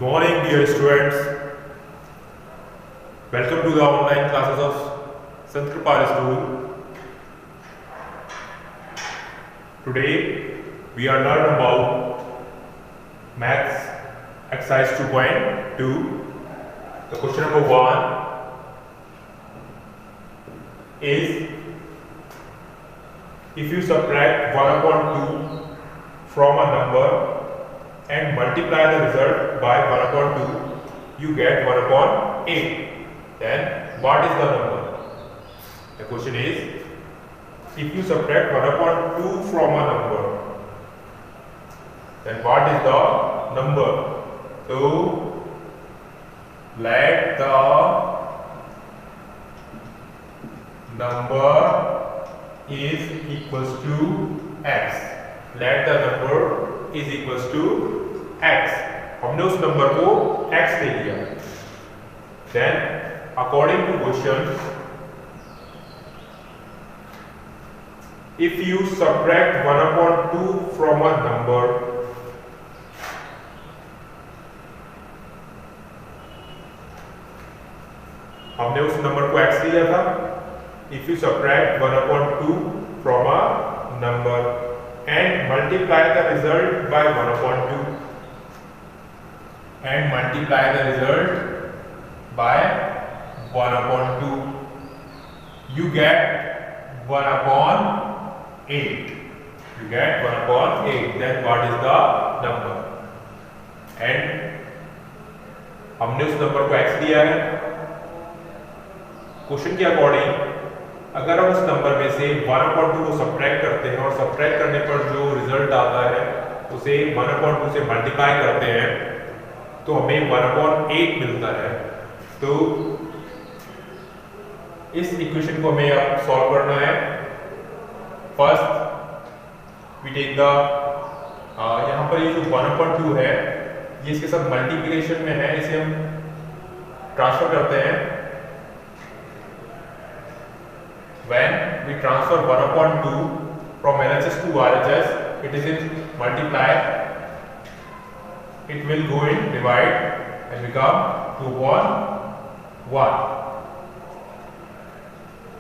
morning, dear students. Welcome to the online classes of Sant Kripal School. Today, we are learning about maths exercise 2.2. The question number 1 is, if you subtract 1 upon 2 from a number and multiply the result by 1 upon 2, you get 1 upon 8. Then what is the number? The question is, if you subtract 1 upon 2 from a number, then what is the number? So let the number is equals to x. Let the number is equals to x. हमने उस number को x ले लिया. Then according to question, if you subtract 1 upon 2 from a number, हमने उस number को x लिया था. If you subtract 1 upon 2 from a number and multiply the result by 1 upon 2 and multiply the result by 1 upon 2, you get 1 upon 8. You get 1 upon 8. Then what is the number? And हमने उस number को x दिया है. Question के according अगर हम उस number में से 1 upon 2 को सब्ट्रैक्ट करते हैं और सब्ट्रैक्ट करने पर जो रिजल्ट आता है उसे 1 upon 2 से मल्टीप्लाई करते हैं तो हमें 1 upon 8 मिलता है. तो इस इक्वेशन को हमें अब सॉल्व करना है. फर्स्ट वी टेक द यहाँ पर ये जो 1 upon 2 है ये इसके साथ मल्टीप्लिकेशन में है, इसे हम ट्रांसफर करते हैं. When we transfer 1 upon 2 from LHS to RHS, it is in multiply. It will go in divide and become 2 upon 1.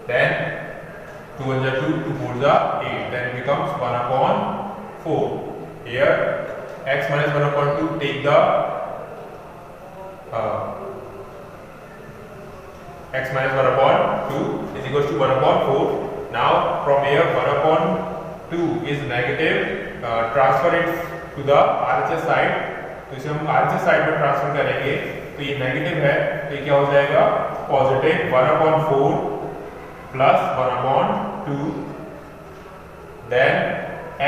Then 2 1 2, 2 4 8. Then it becomes 1 upon 4. Here x minus 1 upon 2, take the x minus 1 upon 2 is equals to 1 upon 4. Now from here 1 upon 2 is negative, transfer it to the RHS side. तो इसे हम RHS side में transfer करेंगे तो ये negative है तो ये क्या हो जाएगा positive 1 upon 4 plus 1 upon 2. Then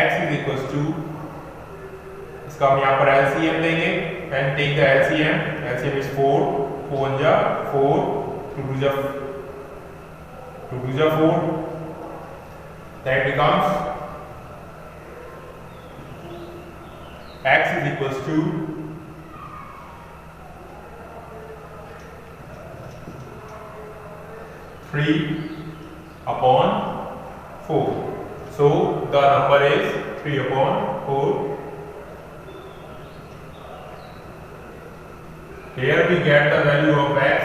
x is equals to, इसका हम यहाँ पर LCM लेंगे and take the LCM. LCM is 4, 4 1 जा 4, 2 2 जा 4. That becomes x is equals to 3 upon 4. So the number is 3 upon 4. Here we get the value of x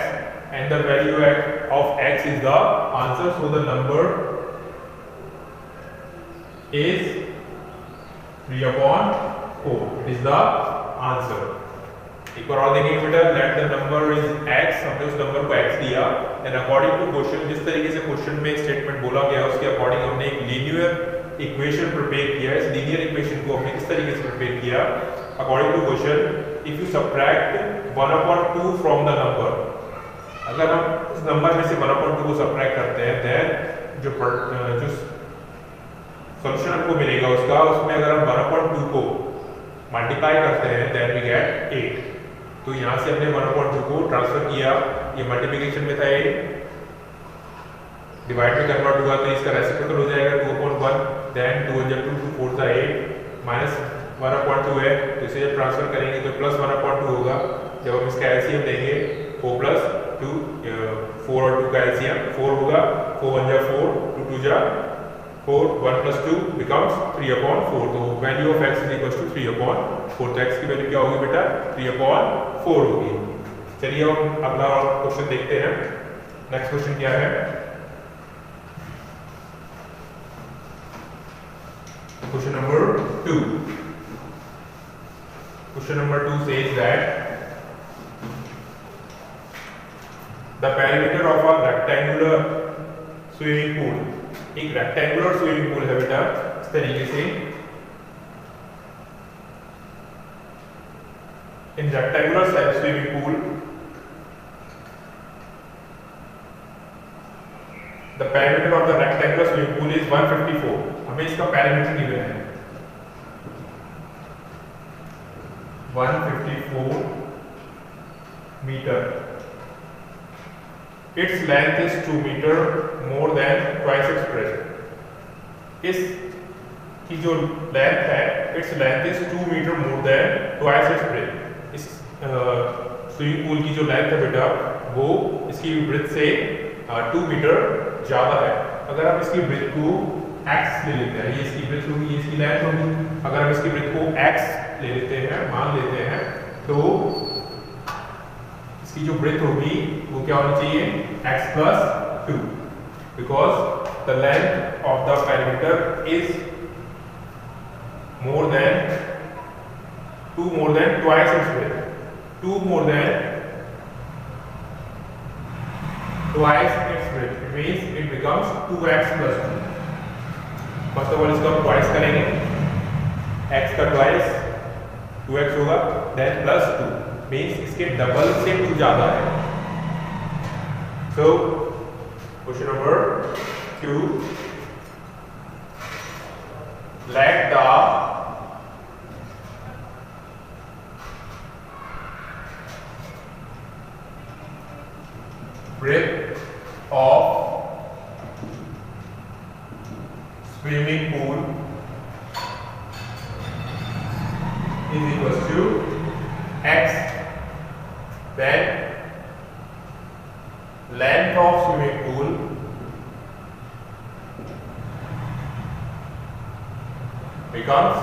and the value of x is the answer. So the number is 3 upon 4. It is the answer. एक बार और देखेंगे बेटा. Let the number is x. हमने उस number को x दिया and according to question, जिस तरीके से क्वेश्चन में स्टेटमेंट बोला गया उसके अकॉर्डिंग हमने एक लीनियर इक्वेशन प्रिपेयर किया. इस लीनियर इक्वेशन को हमने किस तरीके से प्रिपेयर किया? According to question, if you subtract 1 upon 2 from the number, अगर हम उस नंबर में से 1 upon 2 को सब्ट्रैक्ट करते हैं देन जो सॉल्यूशन हमको मिलेगा उसमें अगर हम 1 upon 2 को मल्टीप्लाई करते हैं देन वी गेट 8. तो यहाँ से हमने 1 upon 2 को ट्रांसफर किया, ये मल्टीप्लिकेशन में था 8, डिवाइड में कन्वर्ट हुआ तो इसका रेसिप्रोकल हो जाएगा 2 upon 1. देन 2 1 2, 2 4 8 माइनस 1 upon 2 है तो इसे जब ट्रांसफर करेंगे तो प्लस 1 upon 2 होगा. जब हम इसका एलसीएम लेंगे 4 प्लस 2, 4 और 2 का एलसीएम 4 होगा. 4 1 जा 4, 2 2 जा 4, 1 plus 2 becomes 3 upon 4. तो value of x is equals to 3 upon 4. तो x की वैल्यू क्या होगी बेटा? 3 upon 4 होगी. चलिए अब अगला क्वेश्चन देखते हैं. नेक्स्ट क्वेश्चन क्या है? Question number 2. Question number 2 says that the perimeter of a rectangular swimming pool. एक rectangular swimming pool है बेटा इस तरीके से. In rectangular swimming pool, the perimeter of the rectangular swimming pool is 154. हमें इसका पैरामीटर गिवन है 154 metre. Its length is 2 meter more than twice its breadth. इस की जो लेंथ है its length is 2 meter more than twice its breadth. इस swimming pool की जो लेंथ है बेटा वो इसकी ब्रेथ से 2 मीटर ज्यादा है. अगर आप इसकी ब्रेथ को x ले लेते हैं, ये इसकी ब्रेथ होगी, ये इसकी लेंथ होगी. अगर हम इसकी ब्रेथ को x ले लेते हैं, मान लेते हैं, तो इसकी जो ब्रेथ होगी वो क्या होनी चाहिए? x plus 2, because the length of the perimeter is more than 2 more than twice its breadth. 2 more than twice its breadth. It means it becomes 2x plus 2. First of all इसको हम twice करेंगे. x का twice 2x होगा, then plus 2 means इसके double से 2 ज्यादा है. So question number 2, let the breadth of swimming pool is equals to x, then length of swimming pool becomes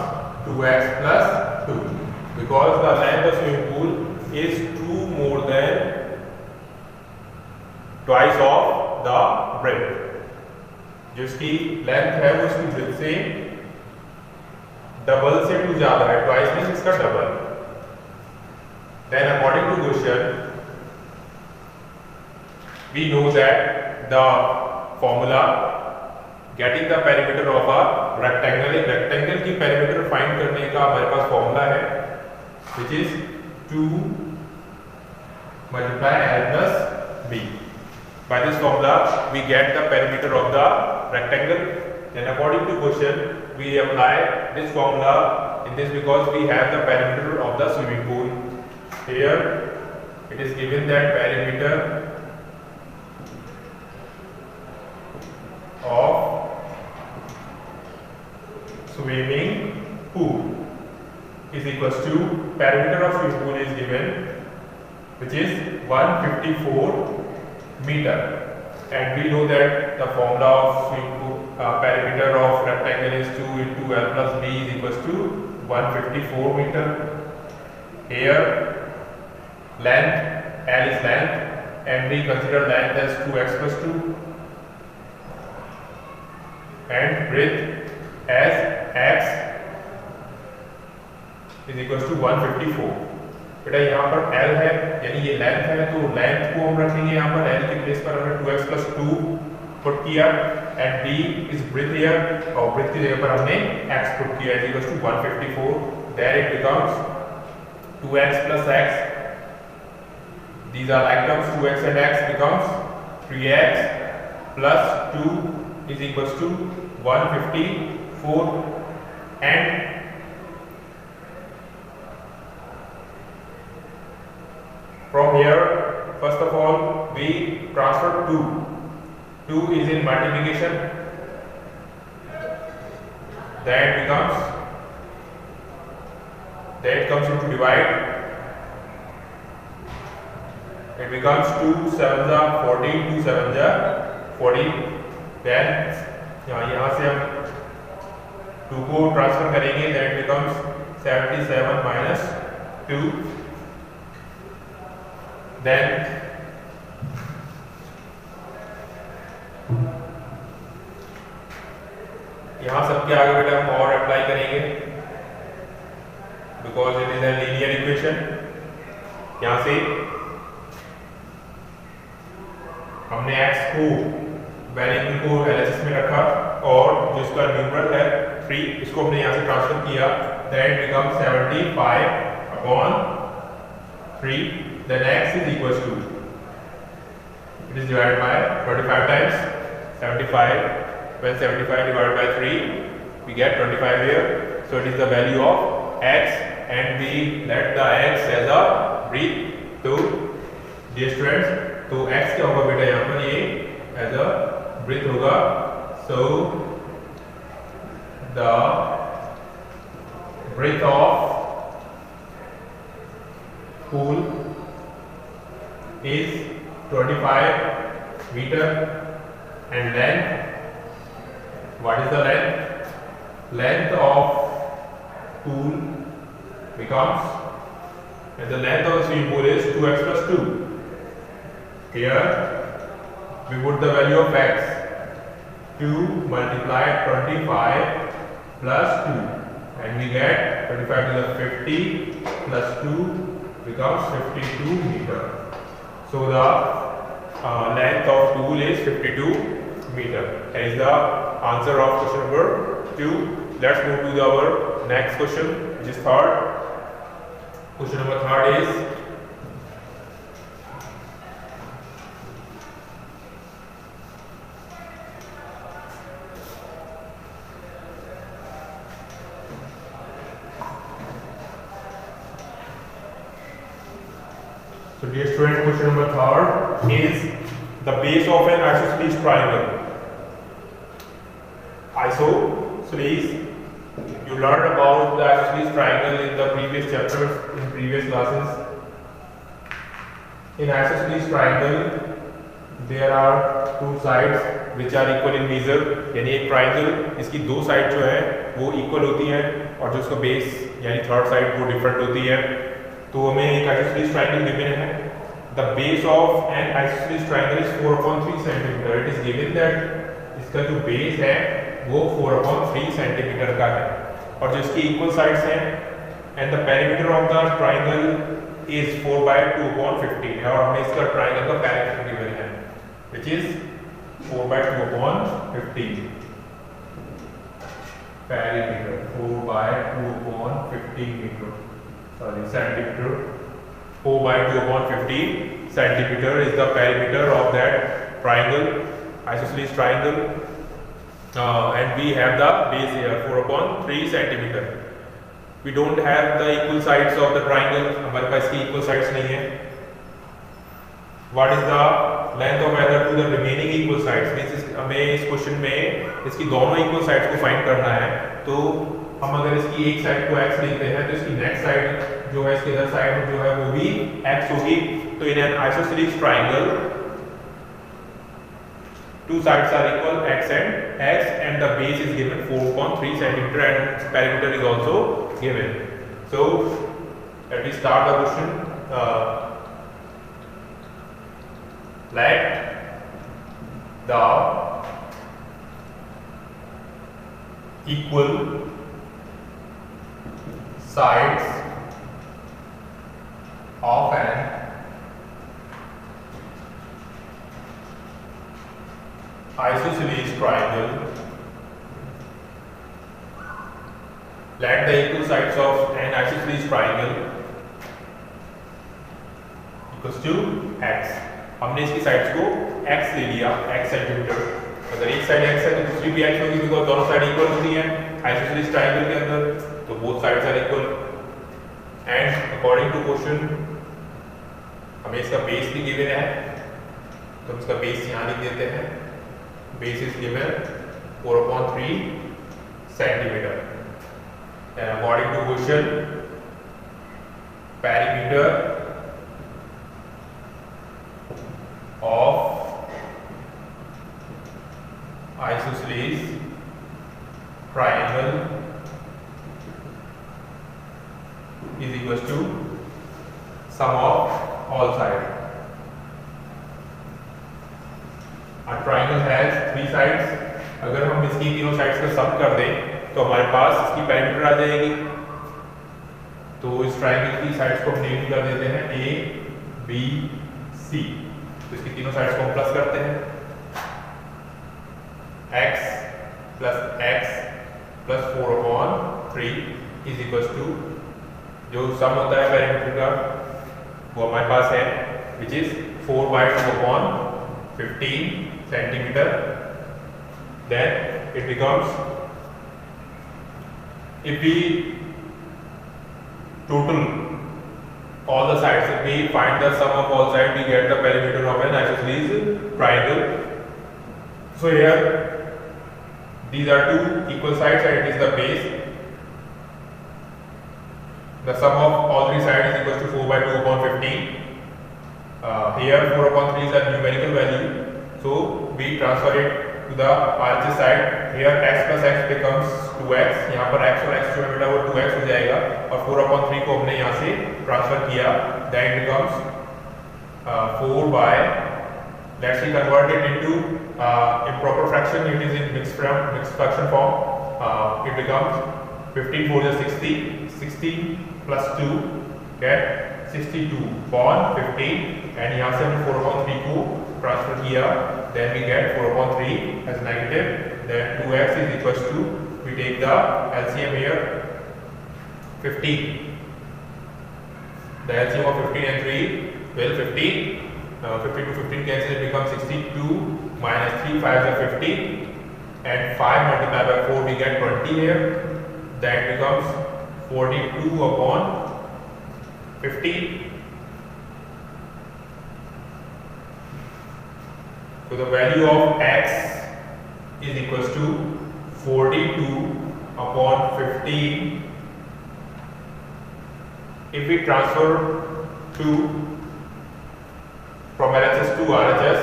2x plus 2, because the length of swimming pool is 2 more than twice of the breadth. जो इसकी length है वो इसकी breath से double से 2 ज्यादा है. Twice means इसका डबल. Then according to question we know that the formula getting the perimeter of a rectangle. एक रेक्टेंगल की पेरीमीटर फाइंड करने का हमारे पास फॉर्मूला है which is 2 multiply l plus b. By this formula we get the perimeter of the rectangle, and according to question we apply this formula in this because we have the perimeter of the swimming pool. Here it is given that perimeter of swimming pool is equals to perimeter of swimming pool is given which is 154 meter, and we know that the formula of swimming pool perimeter of rectangle is 2 into l plus b is equals to 154 meter. Here length l is length and we consider length as 2x plus 2 and breadth as x is equals to 154. बेटा यहाँ पर l है यानी ये length है, तो length को हम रखेंगे यहाँ पर l के प्लेस पर हमने 2x plus 2 पुट किया and b is breadth here और ब्रेथ की जगह पर हमने x पुट किया is equals to 154. There it becomes 2x plus x. These are like terms. 2x and x becomes 3x plus 2 is equals to 154. And from here, first of all, we transfer 2. 2 is in multiplication. That comes into divide. It becomes 2 7s are 40, 2 7s are 40. Then यहाँ से हम 2 को transfer करेंगे, that becomes 77 minus 2, then यहाँ सबके आगे बेटा हम और अप्लाई करेंगे because it is a linear equation. यहाँ से हमने x को वेरिएबल को LHS में रखा और जिसका न्यूमरल है 3, इसको हमने यहाँ से ट्रांसफर किया, that become 75/3, then x is equal to, it is divided by 25 times 75, when 75 divided by 3 we get 25 here, so it is the value of x and we let the x as a breath। तो dear students, तो x क्या होगा बेटा यहाँ पर, ये as a breath होगा, so the breadth of pool is 25 meter and length, what is the length? Length of pool becomes, and the length of the swimming pool is 2x plus 2. Here we put the value of x, 2 multiplied 25 plus 2, and we get 25 to the 50 plus 2 becomes 52 meter. So the length of pool is 52 meter. That is the answer of question number 2. Let's move to our next question, which is third. Question number 3 is, so dear student, question number 3 is the base of an isosceles triangle. Isosceles, you learned about the isosceles triangle in the previous chapters, in previous classes. In isosceles triangle there are 2 sides which are equal in measure, यानी एक triangle इसकी 2 side जो है वो equal होती हैं और जो उसका बेस यानी थर्ड साइड वो डिफरेंट होती है। तो हमें एक isosceles triangle given है, the base of an isosceles triangle is 4/3 centimeter. It is given that इसका जो बेस है वो 4/3 सेंटीमीटर का है और जो इसकी इक्वल साइड्स हैं, and the perimeter of the triangle is 4/2/15, और हमें इसका ट्राइंगल का पेरीमीटर गिवन है which is 4/2/15, perimeter 4/2/15 metre, sorry centimetre, 4/2/15 centimeter is the perimeter of that triangle, isosceles triangle, and we have the base here 4/3 centimeter. We don't have the equal sides of the triangle, हमारे पास इसकी equal sides नहीं है। What is the length of either to the remaining equal sides? Means हमें इस question में इसकी दोनों equal sides को फाइंड करना है। तो हम अगर इसकी एक साइड को x लेते हैं तो इसकी नेक्स्ट साइड जो है, इसके अदर साइड जो है वो भी x होगी। तो in an isosceles triangle 2 sides are equal, x and the base is given 4/3 centimeter and perimeter is also given. So let me start the question. Let the equal sides of an isosceles triangle, let the equal sides of an isosceles triangle equals to x. हमने इसकी sides को x ले लिया, x centimetre. अगर एक side x है तो दूसरी भी x होगी, बिकॉज दोनों साइड इक्वल होती हैं आइसोसेलेस ट्रायंगल के अंदर, तो both sides are equal. And according to question हमें इसका बेस भी गिवन है, तो हम इसका बेस यहाँ लिख देते हैं। Base is given 4/3 centimeter. And according to question, perimeter of isosceles sum of all sides. A triangle has 3 sides. अगर हम इसकी तीनों साइड्स का सम कर दें तो हमारे पास इसकी पेरीमीटर आ जाएगी। तो इस ट्राइंगल की साइड्स को हम नेम कर देते हैं ए बी सी। तो इसकी तीनों साइड्स को हम प्लस करते हैं, x plus 4/3 is equal to जो सम होता है पेरीमीटर का वो हमारे पास है which is 4/2/15 centimetre. Then it becomes, if we total all the sides, if we find the sum of all sides, we get the perimeter of an isosceles triangle. So here these are two equal sides and it is the base. The sum of all three sides is equal to 4/2/15. Here 4/3 is a numerical value, so we transfer it to the RHS side. Here x plus x becomes 2x. यहाँ पर x और x जो है बेटा वो 2x हो जाएगा और 4/3 को हमने यहाँ से ट्रांसफर किया, that becomes 4 by, let's see convert it into improper fraction. It is in mixed fraction form. It becomes 15 4 is 60, 16 plus 2 get 62/15 and यहाँ से हमने 4/3 को ट्रांसफर किया, then we get 4/3 as negative, then 2x is equals to, we take the LCM here 15, the LCM of 15 and 3 will 15, 15 to 15 cancel, it becomes 62 minus 3 5 is 50 and 5 multiplied by 4 we get 20 here, that becomes 42/15. So the value of x is equals to 42/15. If we transfer to from LHS to RHS,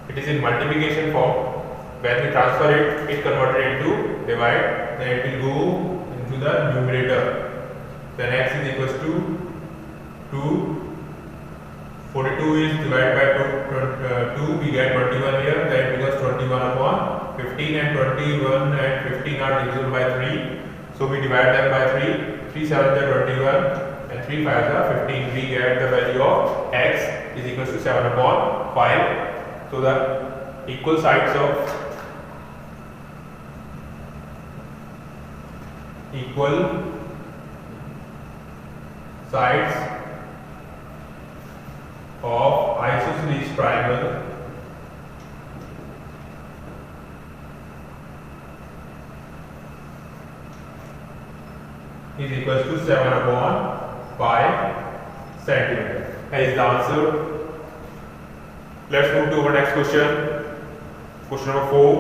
it is in multiplication form. When we transfer it, it converted into divide, then it will go into the numerator. Then x is equals to 2. 42 is divided by 2, we get 21 here, then it becomes 21/15 and 21 and 15 are divisible by 3. So we divide them by 3, 3 7 are 21 and 3 5 are 15. We get the value of x is equals to 7/5. So the equal sides of isosceles triangle is equals to 7/5 centimeter. That is the answer. Let's move to our next question. Question number 4.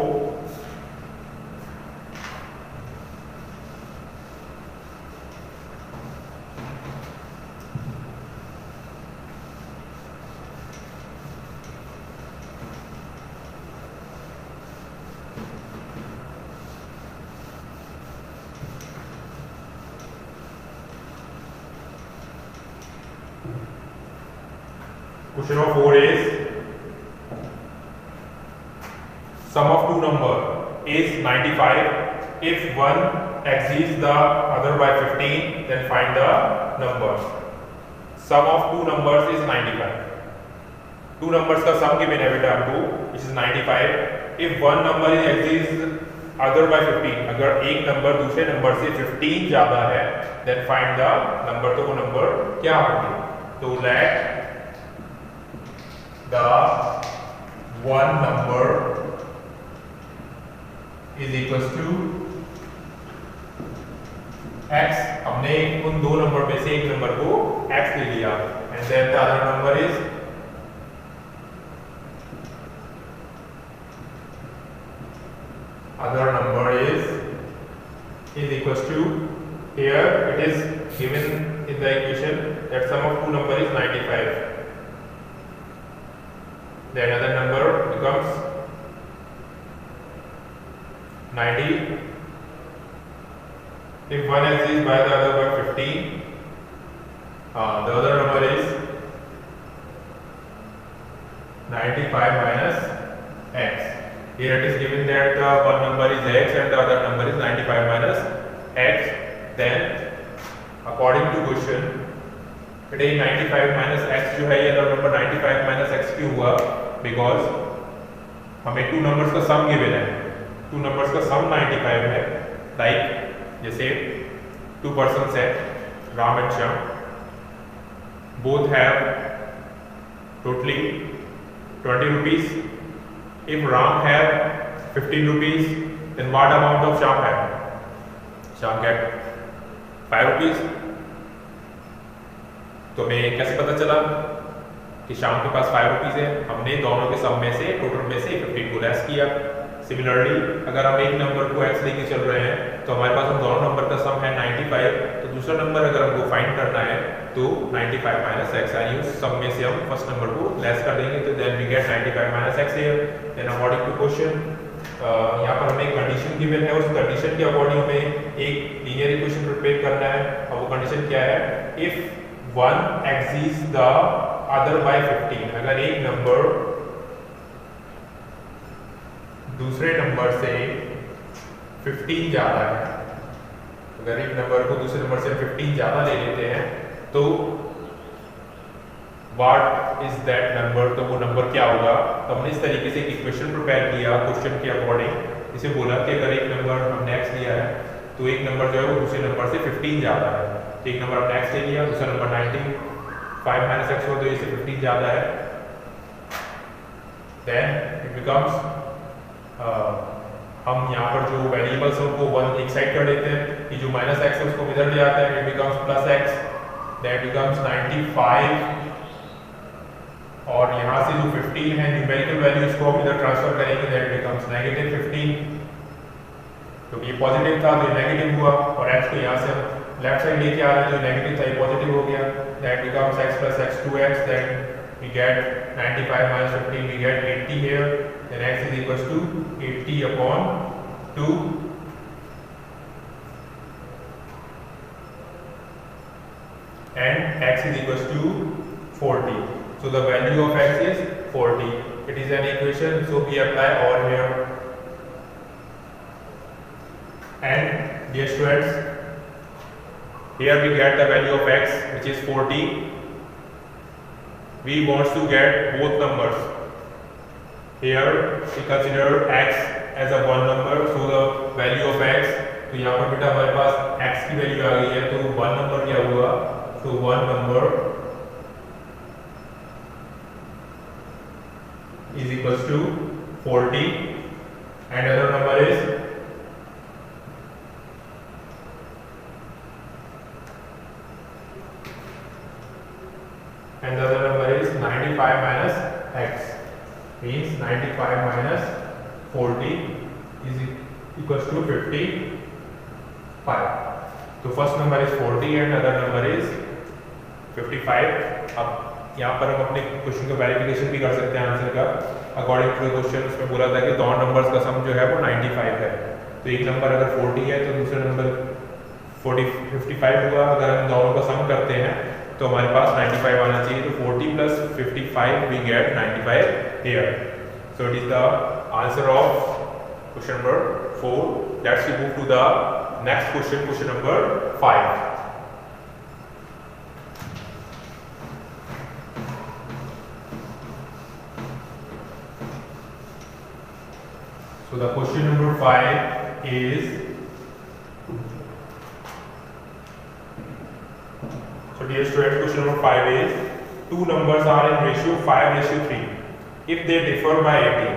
Question number 4 is sum of two number is 95. If one exceeds the other by 15, then find the numbers. Sum of two numbers is 95. Two numbers का sum given है बेटा आपको, which is 95. If one number is exceeds other by 15, अगर एक number दूसरे number से 15 ज्यादा है, then find the number. तो वो नंबर क्या होंगे? तो let the one number is equals to x. हमने उन दो नंबर में से एक नंबर को x ले लिया and then the other number is equals to, here it is given in the equation that sum of two number is 95. The another number becomes 90. If one exceeds by the other by 15, The other number is 95 minus x. Here it is given that one number is x and the other number is 95 minus x. Then according to question, today 95 minus x जो है ये number 95 minus x क्यों हुआ? Because हमें two numbers का सम given है, two numbers का सम 95 है. लाइक जैसे टू पर्सन्स है, Ram and Shyam, both have totally 20 rupees. If Ram have 15 rupees, then what amount of Shyam have? Shyam get 5 rupees. तो हमें कैसे पता चला कि शाम के पास 5 रुपीज है? हमने दोनों के सम में से, टोटल में से 15 को लेस किया. सिमिलरली अगर हम एक नंबर को x लेके चल रहे हैं तो हमारे पास हम दोनों नंबर का सम है 95, तो दूसरा नंबर अगर हमको फाइंड करना है तो 95 माइनस x, यानी उस सम में से हम फर्स्ट नंबर को लेस कर देंगे, तो then we get 95 minus x here. Then according to question यहाँ पर हमें एक कंडीशन गिवन है, उस कंडीशन के अकॉर्डिंग हमें एक लीनियर इक्वेशन प्रिपेयर करना है. और वो कंडीशन क्या है? If one exceeds the other by 15, अगर एक नंबर दूसरे नंबर से 15 ज्यादा है, अगर एक नंबर को दूसरे नंबर से 15 ज्यादा ले लेते हैं तो व्हाट इज दैट नंबर, तो वो नंबर क्या होगा? तो हमने इस तरीके से एक इक्वेशन प्रिपेयर किया क्वेश्चन के अकॉर्डिंग. इसे बोला कि अगर एक नंबर हमने x लिया है तो एक नंबर जो है वो दूसरे नंबर से 15 ज्यादा है. तो एक नंबर हमने x ले लिया, दूसरा नंबर 95 माइनस x हो तो इससे 15 ज्यादा है. देन इट बिकम्स हम यहाँ पर जो वेरिएबल्स हैं उनको 1 एक साइड कर देते हैं, कि जो माइनस x है उसको इधर ले आता है, it becomes plus x, that becomes 95, और यहाँ से जो 15 है न्यूमेरिकल वैल्यू इसको हम इधर ट्रांसफर करेंगे, दैट बिकम्स नेगेटिव 15, क्योंकि ये पॉजिटिव था तो ये नेगेटिव हुआ, और x को यहाँ से हम लेफ्ट साइड लेके आ रहे हैं, जो नेगेटिव था ये पॉजिटिव हो गया, that becomes x plus x 2x, then we get 95 minus 15, we get 80 here, then x is equals to 80 upon 2, and x is equals to 40. So the value of x is 40. It is an equation, so we apply over here. And dear students, here we get the value of x, which is 40. We want to get both numbers. Here we consider x as a one number, so the value of x, तो यहाँ पर बेटा हमारे पास x की value आ गई है, तो one number क्या हुआ? So one number is equals to 40, and other number is and the other number is 95 minus x, means 95 minus 40 is equals to 55. So first number is 40 and other number is 55. अब यहाँ पर हम अपने question का verification भी कर सकते हैं आंसर का. अकॉर्डिंग टू क्वेश्चन उसमें बोला था कि दोनों नंबर्स का सम जो है वो 95 है, तो एक नंबर अगर 40 है तो दूसरा नंबर 55 हुआ. अगर हम दोनों का सम करते हैं तो हमारे पास 95 आना चाहिए, तो 40 plus 55 we get 95 here. So it is the answer of question number 4. Let's move to the next question, question number 5. So the question number 5 is, so dear students, question number 5 is, two numbers are in ratio 5:3. If they differ by 18,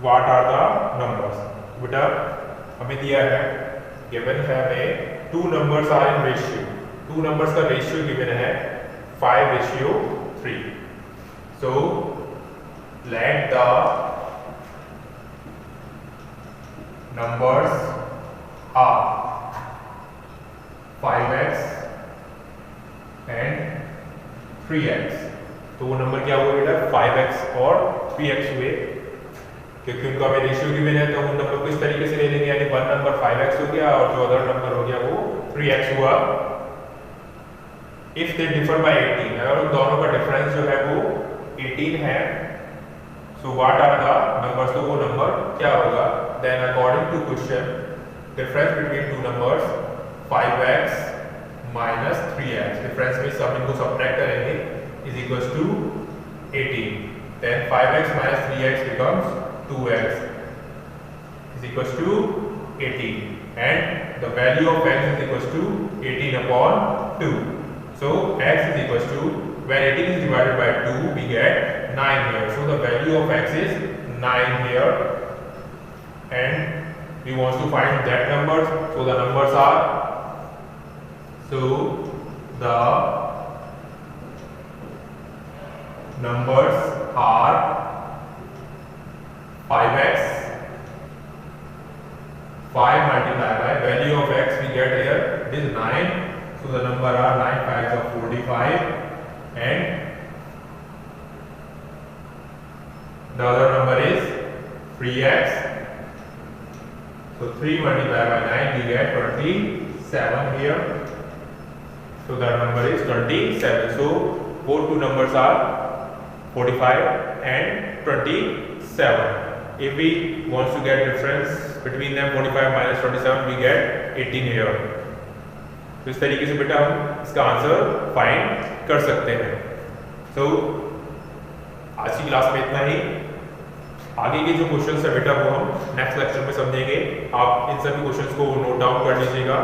what are the numbers? बेटा हमें दिया है, given है हमें two numbers are in ratio, two numbers का ratio given है 5:3. So let the numbers are 5x and 3x. तो वो नंबर क्या हुआ बेटा? 5x और 3x हुए, क्योंकि उनका हमें रेशियो गिवन है, तो हम उन नंबर को इस तरीके से ले लेंगे, यानी वन नंबर 5x हो गया और जो अदर नंबर हो गया वो 3x हुआ. इफ दे डिफर बाय 18, अगर उन दोनों का डिफरेंस जो है वो 18 है, so what are the numbers, तो वो नंबर क्या होगा? Then according to question, difference between two numbers 5x minus 3x, difference में सब इनको सब्ट्रैक्ट करेंगे, is equals to 18, then 5x minus 3x becomes 2x is equals to 18, and the value of x is equals to 18 upon 2. So x is equals to, when 18 is divided by 2 we get 9 here, so the value of x is 9 here, and we want to find that numbers, so the numbers are, so the numbers are 5x, 5 multiplied by value of x we get here, it is 9, so the number are 9 5s of 45, and the other number is 3x, so 3 multiplied by 9 we get 27 here, so the number is 27. So both two numbers are 45 and 27. If we want to get difference between them, 45 minus 27, we get 18 here. तो इस तरीके से बेटा हम इसका answer find कर सकते हैं। तो आज की क्लास में इतना ही। आगे के जो क्वेश्चंस है बेटा वो हम नेक्स्ट लेक्चर में समझेंगे। आप इन सभी क्वेश्चंस को नोट डाउन कर लीजिएगा।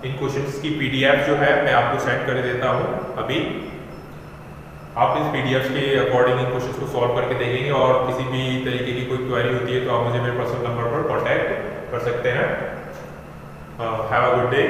इन क्वेश्चंस की पीडीएफ जो है मैं आपको सेंड कर देता हूँ अभी। आप इस पीडीएफ के अकॉर्डिंग इन क्वेश्चंस को सॉल्व करके देखेंगे, और किसी भी तरीके की कोई क्वेरी होती है तो आप मुझे मेरे पर्सनल नंबर पर कांटेक्ट कर सकते हैं। Have a good day.